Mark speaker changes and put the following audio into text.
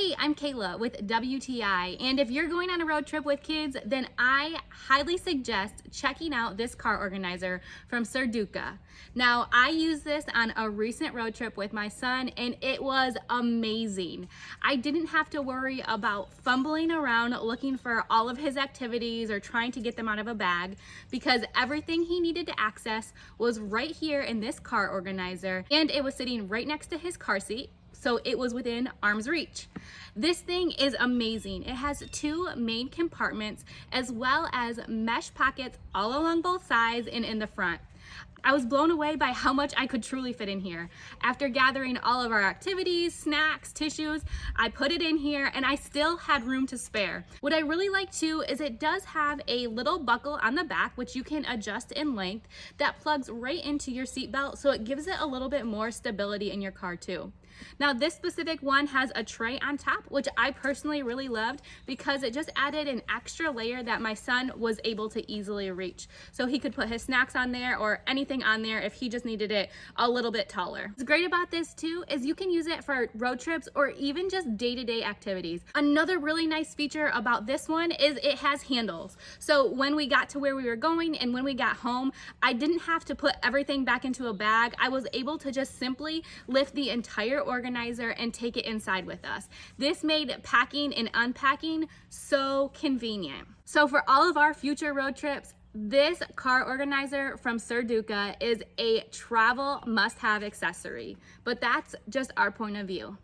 Speaker 1: Hey, I'm Kayla with WTI, and if you're going on a road trip with kids, then I highly suggest checking out this car organizer from SURDOCA. Now, I used this on a recent road trip with my son, and it was amazing. I didn't have to worry about fumbling around looking for all of his activities or trying to get them out of a bag, because everything he needed to access was right here in this car organizer, and it was sitting right next to his car seat, so it was within arm's reach. This thing is amazing. It has two main compartments as well as mesh pockets all along both sides and in the front. I was blown away by how much I could truly fit in here. After gathering all of our activities, snacks, tissues, I put it in here and I still had room to spare. What I really like too is it does have a little buckle on the back which you can adjust in length that plugs right into your seatbelt, so it gives it a little bit more stability in your car too. Now this specific one has a tray on top, which I personally really loved because it just added an extra layer that my son was able to easily reach. So he could put his snacks on there or anything on there if he just needed it a little bit taller. What's great about this too is you can use it for road trips or even just day-to-day activities. Another really nice feature about this one is it has handles. So when we got to where we were going and when we got home, I didn't have to put everything back into a bag. I was able to just simply lift the entire organizer and take it inside with us. This made packing and unpacking so convenient. So for all of our future road trips, this car organizer from SURDOCA is a travel must-have accessory, but that's just our point of view.